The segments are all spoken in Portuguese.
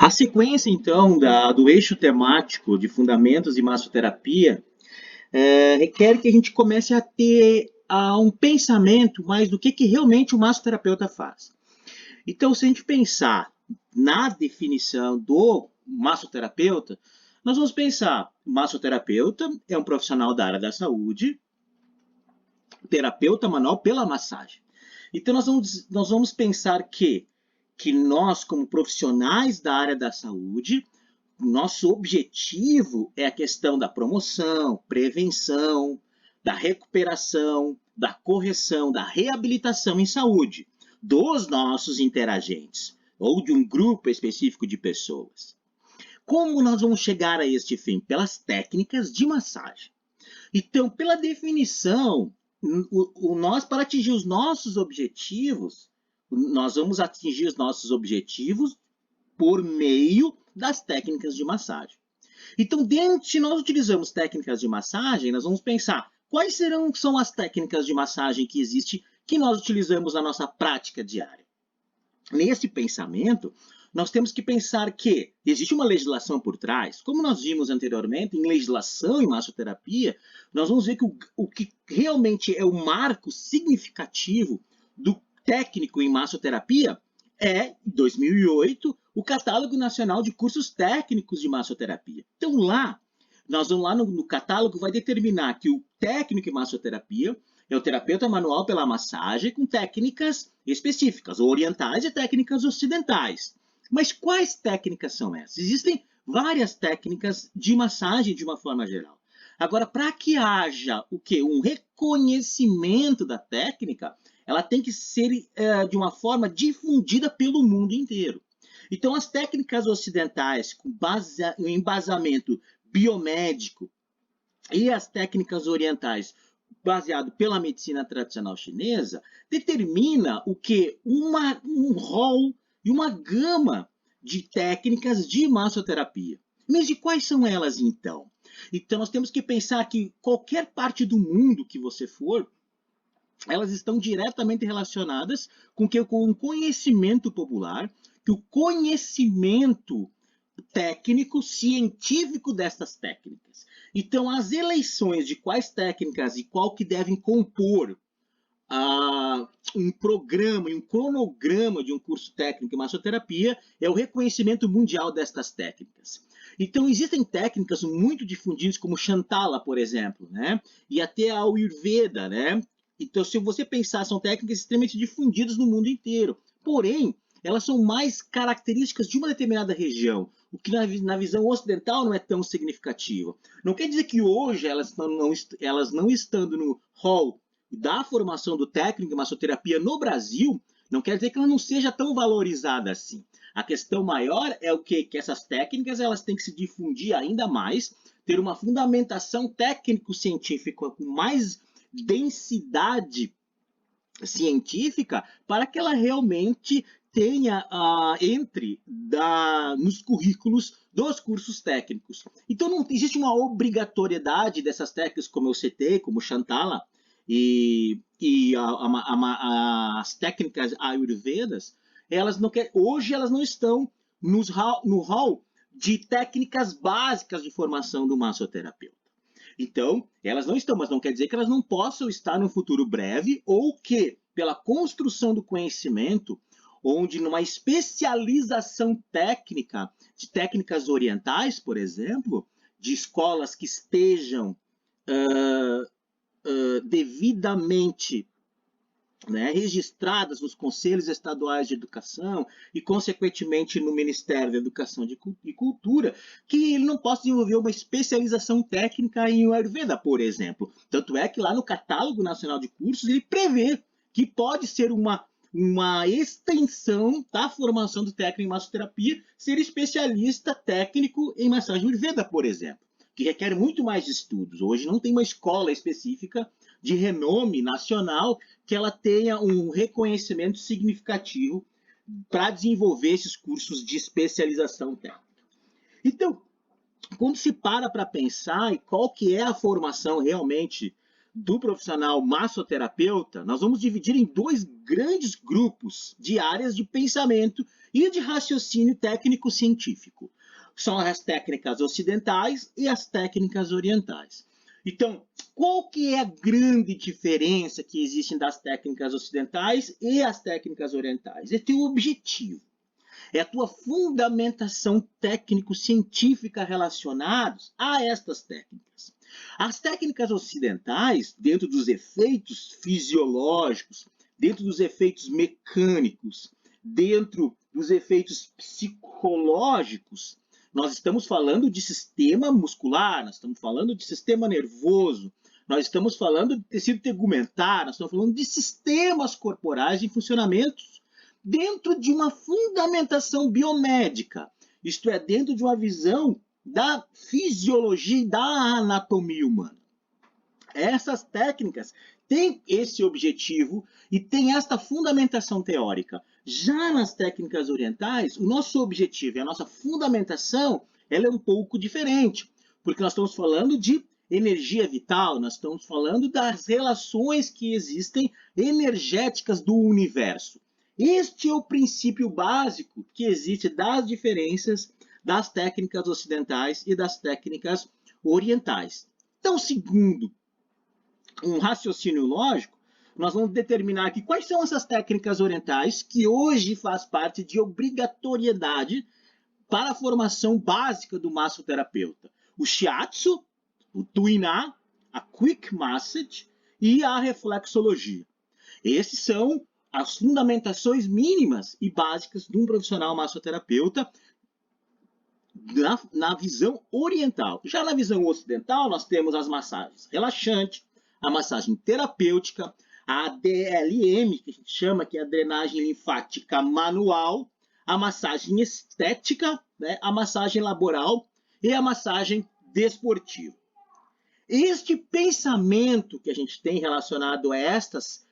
A sequência, então, do eixo temático de fundamentos de massoterapia requer que a gente comece a ter um pensamento mais do que realmente o massoterapeuta faz. Então, se a gente pensar na definição do massoterapeuta, nós vamos pensar, massoterapeuta é um profissional da área da saúde, terapeuta manual pela massagem. Então, nós vamos pensar que nós, como profissionais da área da saúde, nosso objetivo é a questão da promoção, prevenção, da recuperação, da correção, da reabilitação em saúde dos nossos interagentes ou de um grupo específico de pessoas. Como nós vamos chegar a este fim? Pelas técnicas de massagem. Então, pela definição, nós, para atingir os nossos objetivos, nós vamos atingir os nossos objetivos por meio das técnicas de massagem. Então, se nós utilizamos técnicas de massagem, nós vamos pensar quais são as técnicas de massagem que existem que nós utilizamos na nossa prática diária. Nesse pensamento, nós temos que pensar que existe uma legislação por trás. Como nós vimos anteriormente, em legislação em massoterapia, nós vamos ver que o que realmente é o marco significativo do técnico em massoterapia é, em 2008, o Catálogo Nacional de Cursos Técnicos de Massoterapia. Então, nós vamos lá no catálogo, vai determinar que o técnico em massoterapia é o terapeuta manual pela massagem com técnicas específicas, orientais e técnicas ocidentais. Mas quais técnicas são essas? Existem várias técnicas de massagem de uma forma geral. Agora, para que haja o quê? Um reconhecimento da técnica, ela tem que ser de uma forma difundida pelo mundo inteiro. Então, as técnicas ocidentais com embasamento biomédico e as técnicas orientais baseado pela medicina tradicional chinesa determina o que um rol e uma gama de técnicas de massoterapia. Mas de quais são elas então? Então nós temos que pensar que qualquer parte do mundo que você for, elas estão diretamente relacionadas com o conhecimento popular, que o conhecimento técnico, científico dessas técnicas. Então, as eleições de quais técnicas e qual que devem compor um programa e um cronograma de um curso técnico em massoterapia é o reconhecimento mundial destas técnicas. Então, existem técnicas muito difundidas, como Shantala, por exemplo, né? E até a Ayurveda, né? Então, se você pensar, são técnicas extremamente difundidas no mundo inteiro. Porém, elas são mais características de uma determinada região, o que na visão ocidental não é tão significativo. Não quer dizer que hoje elas não estando no hall da formação do técnico em massoterapia no Brasil, não quer dizer que ela não seja tão valorizada assim. A questão maior é o quê? Que essas técnicas elas têm que se difundir ainda mais, ter uma fundamentação técnico-científica com mais densidade científica para que ela realmente tenha nos currículos dos cursos técnicos. Então não existe uma obrigatoriedade dessas técnicas como eu citei, como Shantala e as técnicas ayurvedas, hoje elas não estão no hall de técnicas básicas de formação do massoterapeuta. Então, elas não estão, mas não quer dizer que elas não possam estar no futuro breve ou que, pela construção do conhecimento, onde numa especialização técnica, de técnicas orientais, por exemplo, de escolas que estejam devidamente registradas nos conselhos estaduais de educação e, consequentemente, no Ministério da Educação e Cultura, que ele não possa desenvolver uma especialização técnica em Ayurveda, por exemplo. Tanto é que lá no Catálogo Nacional de Cursos ele prevê que pode ser uma extensão da formação do técnico em massoterapia ser especialista técnico em massagem Ayurveda, por exemplo, que requer muito mais estudos. Hoje não tem uma escola específica de renome nacional que ela tenha um reconhecimento significativo para desenvolver esses cursos de especialização técnica. Então, quando se para pensar em qual que é a formação realmente do profissional massoterapeuta, nós vamos dividir em dois grandes grupos de áreas de pensamento e de raciocínio técnico-científico. São as técnicas ocidentais e as técnicas orientais. Então, qual que é a grande diferença que existe das técnicas ocidentais e as técnicas orientais? É teu objetivo. É a tua fundamentação técnico-científica relacionados a estas técnicas. As técnicas ocidentais, dentro dos efeitos fisiológicos, dentro dos efeitos mecânicos, dentro dos efeitos psicológicos, nós estamos falando de sistema muscular, nós estamos falando de sistema nervoso, nós estamos falando de tecido tegumentar, nós estamos falando de sistemas corporais em funcionamento dentro de uma fundamentação biomédica, isto é, dentro de uma visão da fisiologia e da anatomia humana. Essas técnicas têm esse objetivo e têm esta fundamentação teórica. Já nas técnicas orientais, o nosso objetivo e a nossa fundamentação ela é um pouco diferente, porque nós estamos falando de energia vital, nós estamos falando das relações que existem energéticas do universo. Este é o princípio básico que existe das diferenças das técnicas ocidentais e das técnicas orientais. Então, segundo um raciocínio lógico, nós vamos determinar aqui quais são essas técnicas orientais que hoje faz parte de obrigatoriedade para a formação básica do massoterapeuta. O shiatsu, o tuiná, a quick massage e a reflexologia. Esses são as fundamentações mínimas e básicas de um profissional massoterapeuta na visão oriental. Já na visão ocidental, nós temos as massagens relaxantes, a massagem terapêutica, a DLM, que a gente chama que é a drenagem linfática manual, a massagem estética, né, a massagem laboral e a massagem desportiva. Este pensamento que a gente tem relacionado a estas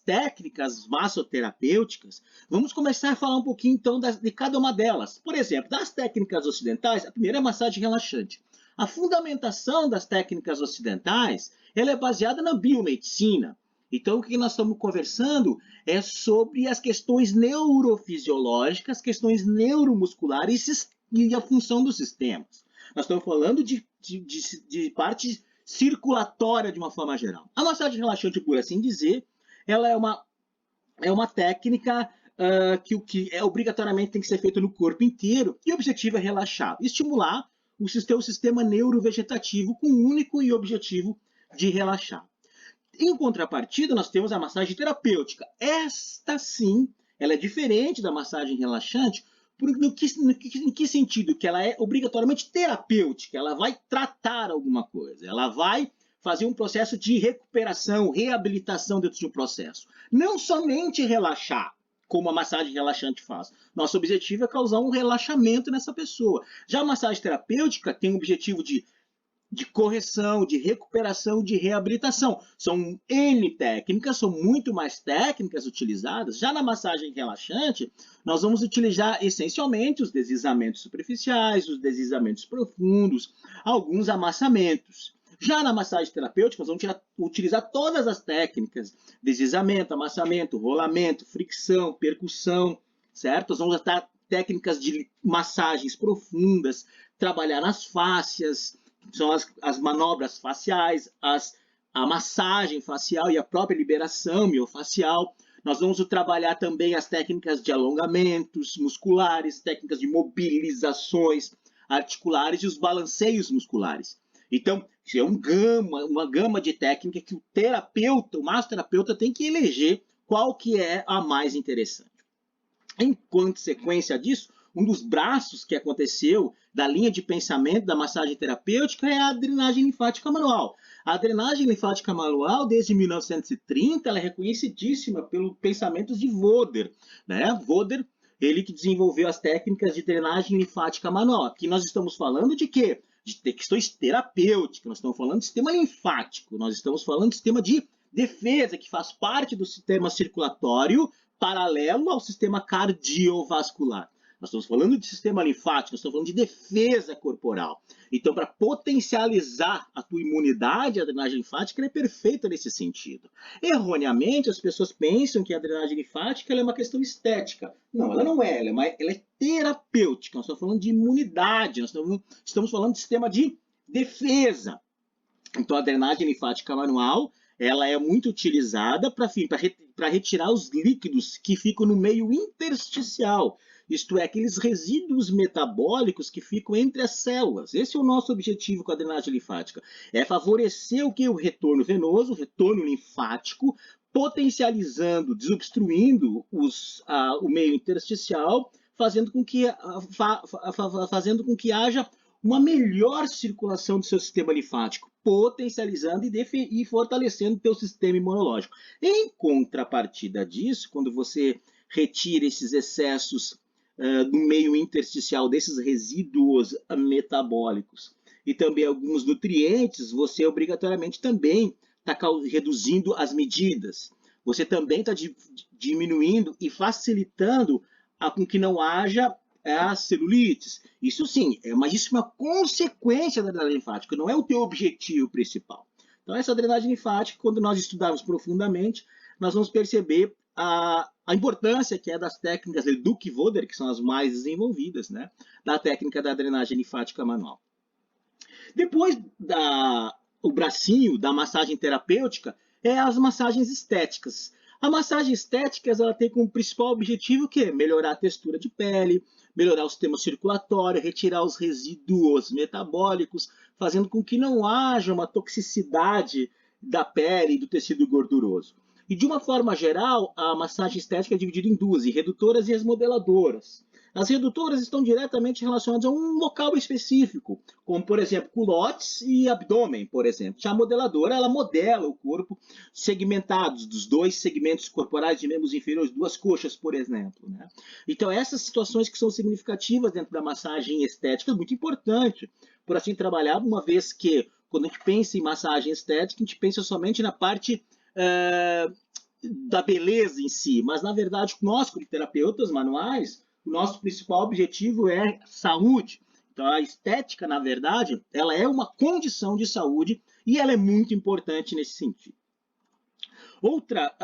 técnicas massoterapêuticas, vamos começar a falar um pouquinho então de cada uma delas. Por exemplo, das técnicas ocidentais, a primeira é a massagem relaxante. A fundamentação das técnicas ocidentais ela é baseada na biomedicina. Então, o que nós estamos conversando é sobre as questões neurofisiológicas, questões neuromusculares e a função dos sistemas. Nós estamos falando de parte circulatória de uma forma geral. A massagem relaxante, por assim dizer, ela é uma técnica que obrigatoriamente tem que ser feita no corpo inteiro e o objetivo é relaxar, estimular o sistema neurovegetativo com o único objetivo de relaxar. Em contrapartida, nós temos a massagem terapêutica. Esta sim, ela é diferente da massagem relaxante, em que sentido? Que ela é obrigatoriamente terapêutica, ela vai tratar alguma coisa, ela vai fazer um processo de recuperação, reabilitação dentro de um processo. Não somente relaxar, como a massagem relaxante faz. Nosso objetivo é causar um relaxamento nessa pessoa. Já a massagem terapêutica tem o objetivo de correção, de recuperação, de reabilitação. São N técnicas, são muito mais técnicas utilizadas. Já na massagem relaxante, nós vamos utilizar essencialmente os deslizamentos superficiais, os deslizamentos profundos, alguns amassamentos. Já na massagem terapêutica, nós vamos utilizar todas as técnicas, deslizamento, amassamento, rolamento, fricção, percussão, certo? Nós vamos usar técnicas de massagens profundas, trabalhar nas fáscias, são as manobras faciais, a massagem facial e a própria liberação miofacial. Nós vamos trabalhar também as técnicas de alongamentos musculares, técnicas de mobilizações articulares e os balanceios musculares. Então, é uma gama de técnicas que o massoterapeuta tem que eleger qual que é a mais interessante. Em consequência disso, um dos braços que aconteceu da linha de pensamento da massagem terapêutica é a drenagem linfática manual. A drenagem linfática manual, desde 1930, ela é reconhecidíssima pelos pensamentos de Voder. Né? Voder, ele que desenvolveu as técnicas de drenagem linfática manual. Aqui nós estamos falando de quê? De questões terapêuticas, nós estamos falando de sistema linfático, nós estamos falando de sistema de defesa, que faz parte do sistema circulatório paralelo ao sistema cardiovascular. Nós estamos falando de sistema linfático, nós estamos falando de defesa corporal. Então, para potencializar a tua imunidade, a drenagem linfática é perfeita nesse sentido. Erroneamente, as pessoas pensam que a drenagem linfática é uma questão estética. Não, ela não é. Ela é terapêutica. Nós estamos falando de imunidade, nós estamos falando de sistema de defesa. Então, a drenagem linfática manual ela é muito utilizada para retirar os líquidos que ficam no meio intersticial, isto é, aqueles resíduos metabólicos que ficam entre as células. Esse é o nosso objetivo com a drenagem linfática, é favorecer o que? O retorno venoso, o retorno linfático, potencializando, desobstruindo o meio intersticial, fazendo com que haja uma melhor circulação do seu sistema linfático, potencializando e fortalecendo o teu sistema imunológico. Em contrapartida disso, quando você retira esses excessos do meio intersticial, desses resíduos metabólicos e também alguns nutrientes, você obrigatoriamente também está reduzindo as medidas. Você também está diminuindo e facilitando com que não haja as celulites. Isso sim, isso é uma consequência da drenagem linfática, não é o teu objetivo principal. Então, essa drenagem linfática, quando nós estudarmos profundamente, nós vamos perceber a importância que é das técnicas de Duke e Voder, que são as mais desenvolvidas, né, da técnica da drenagem linfática manual. Depois o bracinho da massagem terapêutica é as massagens estéticas. A massagem estética ela tem como principal objetivo o quê? Melhorar a textura de pele, melhorar o sistema circulatório, retirar os resíduos metabólicos, fazendo com que não haja uma toxicidade da pele e do tecido gorduroso. E de uma forma geral, a massagem estética é dividida em duas, redutoras e remodeladoras. As redutoras estão diretamente relacionadas a um local específico, como, por exemplo, culotes e abdômen, por exemplo. Já a modeladora, ela modela o corpo segmentados, dos dois segmentos corporais de membros inferiores, duas coxas, por exemplo, né? Então, essas situações que são significativas dentro da massagem estética é muito importante, por assim trabalhar, uma vez que, quando a gente pensa em massagem estética, a gente pensa somente na parte da beleza em si, mas, na verdade, nós, como terapeutas manuais, o nosso principal objetivo é saúde. Então, a estética, na verdade, ela é uma condição de saúde e ela é muito importante nesse sentido. Outra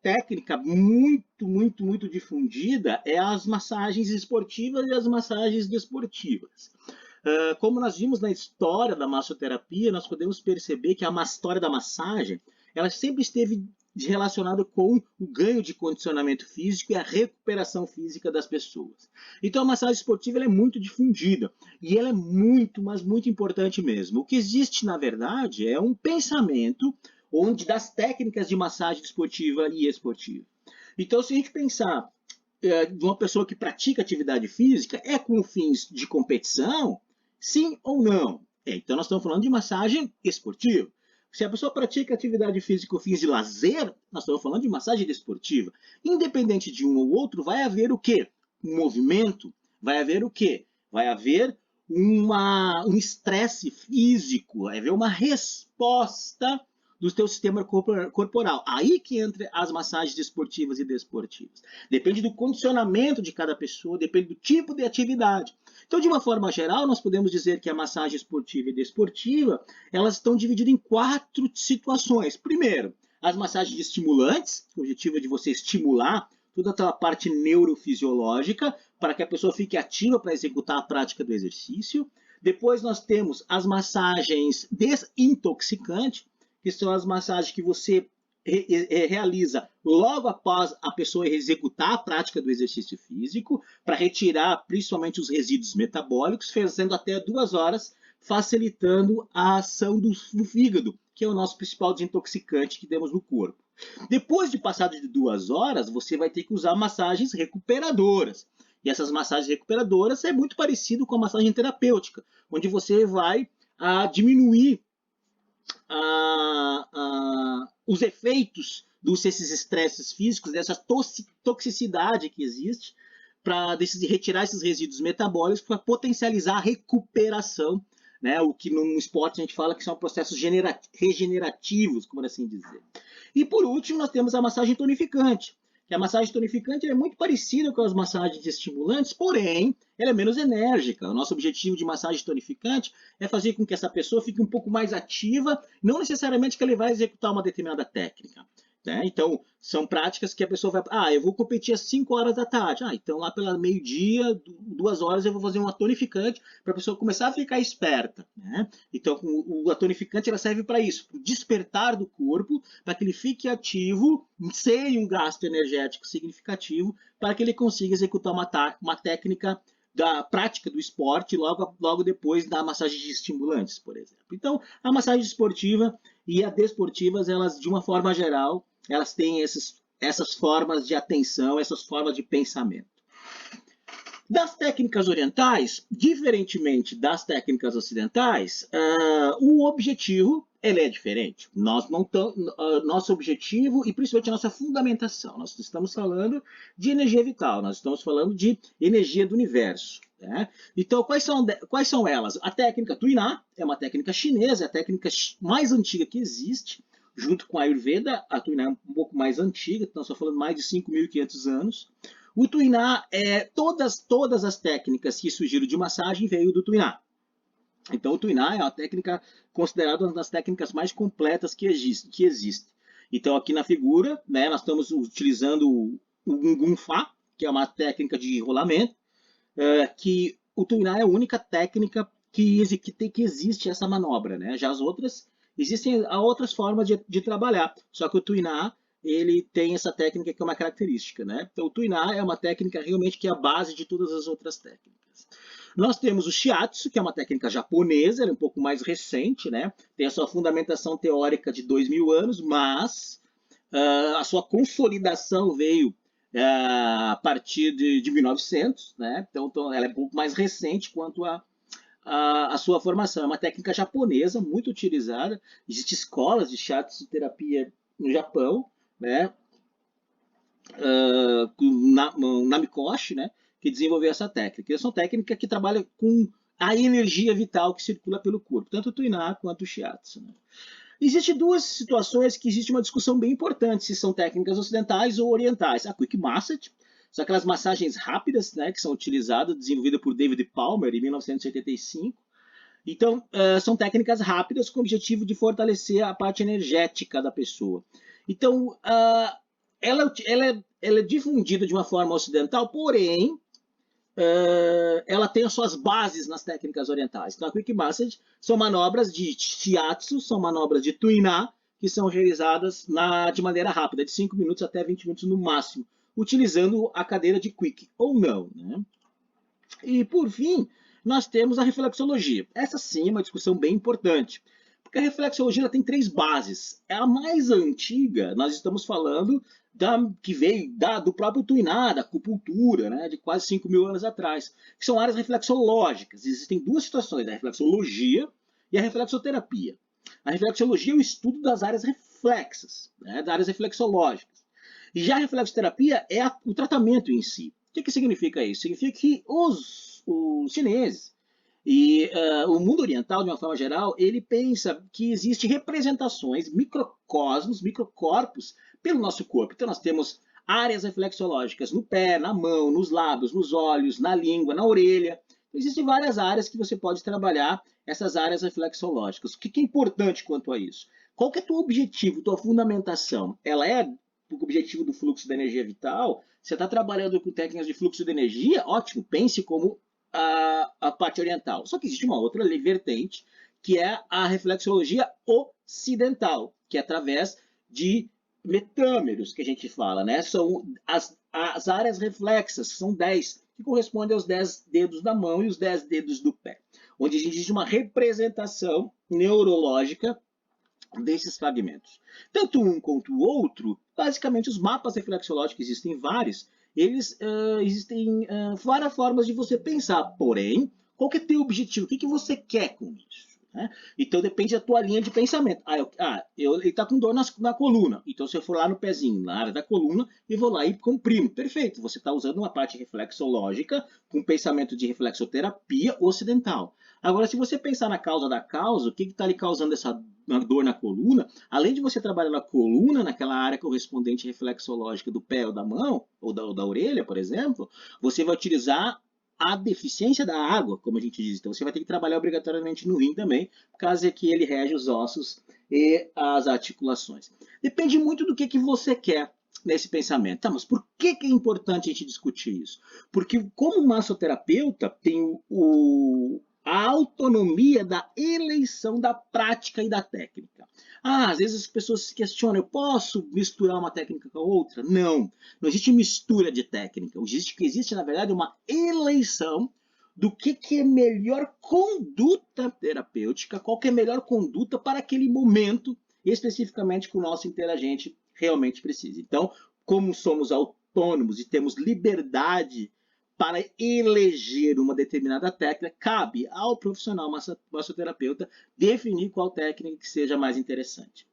técnica muito difundida é as massagens esportivas e as massagens desportivas. Como nós vimos na história da massoterapia, nós podemos perceber que a história da massagem ela sempre esteve relacionada com o ganho de condicionamento físico e a recuperação física das pessoas. Então a massagem esportiva ela é muito difundida e ela é mas muito importante mesmo. O que existe, na verdade, é um pensamento das técnicas de massagem esportiva e esportiva. Então, se a gente pensar de uma pessoa que pratica atividade física, é com fins de competição? Sim ou não? Então, nós estamos falando de massagem esportiva. Se a pessoa pratica atividade física com fins de lazer, nós estamos falando de massagem desportiva. Independente de um ou outro, vai haver o quê? Um movimento. Vai haver o quê? Vai haver um estresse físico, vai haver uma resposta do teu sistema corporal. Aí que entra as massagens esportivas e desportivas. Depende do condicionamento de cada pessoa, depende do tipo de atividade. Então, de uma forma geral, nós podemos dizer que a massagem esportiva e desportiva, elas estão divididas em 4 situações. Primeiro, as massagens estimulantes, o objetivo é de você estimular toda aquela parte neurofisiológica para que a pessoa fique ativa para executar a prática do exercício. Depois nós temos as massagens desintoxicantes, que são as massagens que você realiza logo após a pessoa executar a prática do exercício físico, para retirar principalmente os resíduos metabólicos, fazendo até 2 horas, facilitando a ação do fígado, que é o nosso principal desintoxicante que temos no corpo. Depois de passado de 2 horas, você vai ter que usar massagens recuperadoras. E essas massagens recuperadoras é muito parecido com a massagem terapêutica, onde você vai diminuir os efeitos desses estresses físicos, dessa toxicidade que existe, para retirar esses resíduos metabólicos para potencializar a recuperação, né? O que no esporte a gente fala que são processos regenerativos, como assim dizer. E por último, nós temos a massagem tonificante, que a massagem tonificante é muito parecida com as massagens estimulantes, porém, ela é menos enérgica. O nosso objetivo de massagem tonificante é fazer com que essa pessoa fique um pouco mais ativa, não necessariamente que ela vai executar uma determinada técnica. Né? Então, são práticas que a pessoa vai... Ah, eu vou competir às 5 horas da tarde. Ah, então lá pela meio-dia, 2 horas, eu vou fazer uma tonificante para a pessoa começar a ficar esperta. Né? Então, a tonificante ela serve para isso, para o despertar do corpo, para que ele fique ativo, sem um gasto energético significativo, para que ele consiga executar uma técnica da prática do esporte logo depois da massagem de estimulantes, por exemplo. Então, a massagem esportiva e a desportivas, elas, de uma forma geral, elas têm essas formas de atenção, essas formas de pensamento. Das técnicas orientais, diferentemente das técnicas ocidentais, o objetivo ele é diferente. Nosso objetivo e principalmente a nossa fundamentação. Nós estamos falando de energia vital, nós estamos falando de energia do universo. Né? Então, quais são elas? A técnica Tuiná é uma técnica chinesa, é a técnica mais antiga que existe, junto com a Ayurveda. A Tuiná é um pouco mais antiga, então estamos falando mais de 5.500 anos. O Tuiná, todas as técnicas que surgiram de massagem veio do Tuiná. Então, o Tuiná é uma técnica considerada uma das técnicas mais completas que existe. Então, aqui na figura, né, nós estamos utilizando o Ngun Fa, que é uma técnica de rolamento, que o Tuiná é a única técnica que existe essa manobra. Né? Já as outras, existem outras formas de trabalhar, só que o Tuiná ele tem essa técnica que é uma característica. Né? Então, o Tuiná é uma técnica realmente que é a base de todas as outras técnicas. Nós temos o Shiatsu, que é uma técnica japonesa, ela é um pouco mais recente, né? Tem a sua fundamentação teórica de 2.000 anos, mas a sua consolidação veio a partir de 1900, né? Então, ela é um pouco mais recente quanto a sua formação. É uma técnica japonesa muito utilizada. Existem escolas de Shiatsu terapia no Japão, né? Namikoshi, né? Que desenvolveu essa técnica. Essa é uma técnica que trabalha com a energia vital que circula pelo corpo, tanto o Tuiná quanto o Shiatsu. Né? Existem duas situações que existe uma discussão bem importante, se são técnicas ocidentais ou orientais. A Quick Massage, são aquelas massagens rápidas, né, que são utilizadas, desenvolvidas por David Palmer em 1985. Então, são técnicas rápidas com o objetivo de fortalecer a parte energética da pessoa. Então, ela é difundida de uma forma ocidental, porém, ela tem as suas bases nas técnicas orientais. Então, a Quick Massage são manobras de Shiatsu, são manobras de Tuiná, que são realizadas de maneira rápida, de 5 minutos até 20 minutos no máximo, utilizando a cadeira de Quick, ou não. Né? E, por fim, nós temos a reflexologia. Essa sim é uma discussão bem importante, porque a reflexologia tem 3 bases. A mais antiga, nós estamos falando que veio do próprio Tuiná, da acupuntura, né, de quase 5.000 anos atrás, que são áreas reflexológicas. Existem 2 situações, a reflexologia e a reflexoterapia. A reflexologia é o estudo das áreas reflexas, né, das áreas reflexológicas. E já a reflexoterapia é o tratamento em si. O que significa isso? Significa que os chineses e o mundo oriental, de uma forma geral, ele pensa que existem representações, microcosmos, microcorpos pelo nosso corpo. Então, nós temos áreas reflexológicas no pé, na mão, nos lábios, nos olhos, na língua, na orelha. Então, existem várias áreas que você pode trabalhar essas áreas reflexológicas. O que é importante quanto a isso? Qual que é o teu objetivo, tua fundamentação? Ela é o objetivo do fluxo da energia vital? Você está trabalhando com técnicas de fluxo de energia? Ótimo, pense como a parte oriental. Só que existe uma outra vertente, que é a reflexologia ocidental, que é através de metâmeros que a gente fala, né? São as áreas reflexas, são 10, que correspondem aos 10 dedos da mão e os 10 dedos do pé, onde existe uma representação neurológica desses fragmentos. Tanto um quanto o outro, basicamente os mapas reflexológicos, existem vários, existem várias formas de você pensar, porém, qual que é o teu objetivo? O que você quer com isso? Né? Então depende da tua linha de pensamento. Ele está com dor na coluna. Então se eu for lá no pezinho, na área da coluna, e vou lá e comprimo. Perfeito, você está usando uma parte reflexológica com pensamento de reflexoterapia ocidental. Agora, se você pensar na causa da causa, o que está lhe causando essa dor na coluna, além de você trabalhar na coluna, naquela área correspondente reflexológica do pé ou da mão, ou da orelha, por exemplo, você vai utilizar a deficiência da água, como a gente diz. Então você vai ter que trabalhar obrigatoriamente no rim também, por causa que ele rege os ossos e as articulações. Depende muito do que você quer nesse pensamento. Tá, mas por que é importante a gente discutir isso? Porque como massoterapeuta tem a autonomia da eleição da prática e da técnica. Às vezes as pessoas se questionam, eu posso misturar uma técnica com a outra? Não, não existe mistura de técnica. Existe na verdade, uma eleição do que é melhor conduta terapêutica, qual que é a melhor conduta para aquele momento, especificamente que o nosso interagente realmente precisa. Então, como somos autônomos e temos liberdade para eleger uma determinada técnica, cabe ao profissional massoterapeuta definir qual técnica que seja mais interessante.